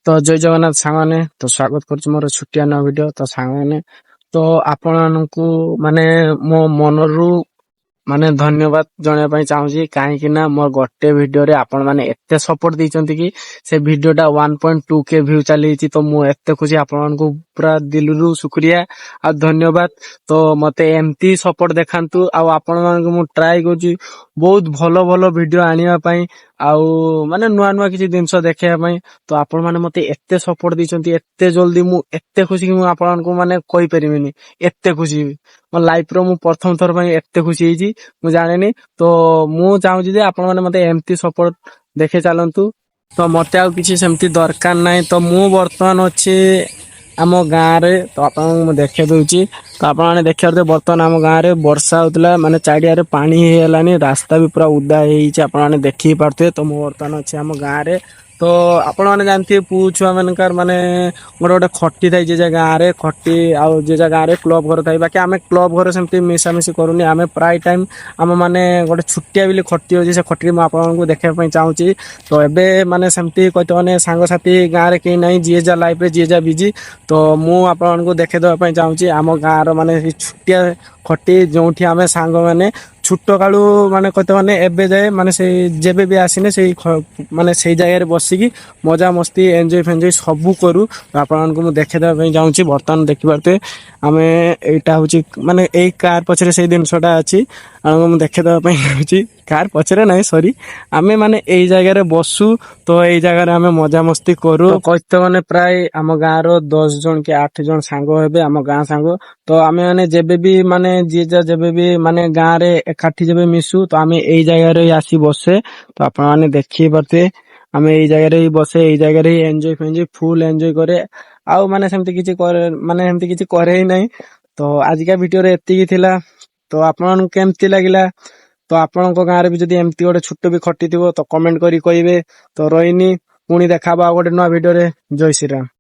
ତ ଜୟ ଜଗନ୍ନାଥ ସାଙ୍ଗମାନେ, ତ ସ୍ୱାଗତ କରୁଛି ମୋର ଛୁଟିଆ ନୂଆ ଭିଡିଓ। ତ ସାଙ୍ଗମାନେ, ତ ଆପଣମାନଙ୍କୁ ମାନେ ମୋ ମନରୁ ମାନେ ଧନ୍ୟବାଦ ଜଣାଇବା ପାଇଁ ଚାହୁଁଛି, କାହିଁକି ନା ମୋର ଗୋଟେ ଭିଡିଓରେ ଆପଣ ମାନେ ଏତେ ସପୋର୍ଟ ଦେଇଛନ୍ତି କି ସେ ଭିଡିଓଟା 1.2K ଭ୍ୟୁ ଚାଲିଛି। ତ ମୁଁ ଏତେ ଖୁସି, ଆପଣମାନଙ୍କୁ ପୁରା ଦିଲରୁ ଶୁକ୍ରିୟା ଆଉ ଧନ୍ୟବାଦ। ତ ମତେ ଏମିତି ସପୋର୍ଟ ଦେଖାନ୍ତୁ, ଆଉ ଆପଣ ମାନଙ୍କୁ ମୁଁ ଟ୍ରାଏ କରୁଛି ବହୁତ ଭଲ ଭଲ ଭିଡିଓ ଆଣିବା ପାଇଁ, ଆଉ ମାନେ ନୂଆ ନୂଆ କିଛି ଜିନିଷ ଦେଖେଇବା ପାଇଁ। ତ ଆପଣ ମାନେ ମତେ ଏତେ ସପୋର୍ଟ ଦେଇଛନ୍ତି, ଏତେ ଜଲ୍ଦି, ମୁଁ ଏତେ ଖୁସି କି ମୁଁ ଆପଣଙ୍କୁ ମାନେ କହିପାରିବିନି। ଏତେ ଖୁସି ମୋ ଲାଇଫ ର ମୁଁ ପ୍ରଥମ ଥର ପାଇଁ ଏତେ ଖୁସି ହେଇଛି, ମୁଁ ଜାଣିନି। ତ ମୁଁ ଚାହୁଁଛି ଯେ ଆପଣ ମାନେ ମତେ ଏମିତି ସପୋର୍ଟ ଦେଖେଇ ଚାଲନ୍ତୁ। ତ ମତେ ଆଉ କିଛି ସେମିତି ଦରକାର ନାହିଁ। ତ ମୁଁ ବର୍ତ୍ତମାନ ଅଛି ଆମ ଗାଁରେ, ତ ଆପଣଙ୍କୁ ମୁଁ ଦେଖେଇ ଦଉଛି। ତ ଆପଣ ମାନେ ଦେଖିପାରୁଥିବେ, ବର୍ତ୍ତମାନ ଆମ ଗାଁରେ ବର୍ଷା ହଉଥିଲା, ମାନେ ଚାରିଆଡେ ପାଣି ହେଇଗଲାନି, ରାସ୍ତା ବି ପୁରା ଉଦା ହେଇଯାଇଛି, ଆପଣ ମାନେ ଦେଖି ପାରୁଥିବେ। ତ ମୁଁ ବର୍ତ୍ତମାନ ଅଛି ଆମ ଗାଁରେ। ତ ଆପଣ ମାନେ ଜାଣିଥିବେ, ପୁଅ ଛୁଆ ମାନଙ୍କର ମାନେ ଗୋଟେ ଗୋଟେ ଖଟି ଥାଏ ଯେ ଗାଁ ରେ, ଖଟି ଆଉ ଯେ ଗାଁ ରେ କ୍ଲବ ଘର ଥାଏ। ବାକି ଆମେ କ୍ଲବ ଘର ସେମିତି ମିଶାମିଶି କରୁନି, ଆମେ ପ୍ରାୟ ଟାଇମ ଆମ ମାନେ ଗୋଟେ ଛୁଟିଆ ବୋଲି ଖଟି ଅଛି, ସେ ଖଟିକି ମୁଁ ଆପଣଙ୍କୁ ଦେଖେଇବା ପାଇଁ ଚାହୁଁଛି। ତ ଏବେ ମାନେ ସେମିତି କହିତେ ମାନେ ସାଙ୍ଗସାଥି ଗାଁରେ କେହି ନାହିଁ, ଯିଏ ଯାହା ଲାଇଫ ରେ ଯିଏ ଯାହା ବିଜି। ତ ମୁଁ ଆପଣମାନଙ୍କୁ ଦେଖେଇଦବା ପାଇଁ ଚାହୁଁଛି ଆମ ଗାଁର ମାନେ ଛୁଟିଆ ଖଟି, ଯୋଉଠି ଆମେ ସାଙ୍ଗମାନେ ଛୋଟ କାଳୁ ମାନେ କହିତେ ମାନେ ଏବେ ଯାଏ ମାନେ ସେଇ ଯେବେ ବି ଆସିନେ ସେଇ ମାନେ ସେଇ ଜାଗାରେ ବସିକି ମଜା ମସ୍ତି ଏଞ୍ଜୟ ଫେଞ୍ଜୟ ସବୁ କରୁ। ଆପଣମାନଙ୍କୁ ମୁଁ ଦେଖେଇଦବା ପାଇଁ ଚାହୁଁଛି। ବର୍ତ୍ତମାନ ଦେଖିପାରୁଥିବେ, ଆମେ ଏଇଟା ହଉଛି ମାନେ ଏଇ କାର ପଛରେ ସେଇ ଜିନିଷଟା ଅଛି, ଆଉ ମୁଁ ଦେଖେଇଦବା ପାଇଁ ଚାହୁଁଛି। କାର ପଛରେ ନାହିଁ, ସରି, ଆମେ ମାନେ ଏଇ ଜାଗାରେ ବସୁ। ତ ଏଇ ଜାଗାରେ ଆମେ ମଜାମସ୍ତି କରୁ। କହିତେ ମାନେ ପ୍ରାୟ ଆମ ଗାଁର 10 ଜଣ କି 8 ଜଣ ସାଙ୍ଗ ହେବେ, ଆମ ଗାଁ ସାଙ୍ଗ। ତ ଆମେ ମାନେ ଯେବେବି ମାନେ ଯିଏ ଯା ଯେବେବି ମାନେ ଗାଁ ରେ ଏକାଠି ଯେବେ ମିଶୁ, ତ ଆମେ ଏଇ ଜାଗାରେ ଆସି ବସେ। ତ ଆପଣ ମାନେ ଦେଖି ପାରୁଥିବେ, ଆମେ ଏଇ ଜାଗାରେ ହିଁ ବସେ, ଏଇ ଜାଗାରେ ହିଁ ଏଞ୍ଜୟ ଫେଞ୍ଜୟ ଫୁଲ ଏଞ୍ଜୟ କରେ। ଆଉ ମାନେ ସେମିତି କିଛି କରେ, ମାନେ ଏମିତି କିଛି କରେ ହିଁ ନାହିଁ। ତ ଆଜିକା ଭିଡିଓରେ ଏତିକି ଥିଲା। ତ ଆପଣମାନଙ୍କୁ କେମିତି ଲାଗିଲା? ତ ଆପଣଙ୍କ ଗାଁରେ ବି ଯଦି ଏମିତି ଗୋଟେ ଛୋଟ ବି ଖଟିଥିବ, ତ କମେଣ୍ଟ କରି କହିବେ। ତ ରହିନି, ପୁଣି ଦେଖାହବ ଆଉ ଗୋଟେ ନୂଆ ଭିଡିଓରେ। ଜୟ ଶ୍ରୀରାମ।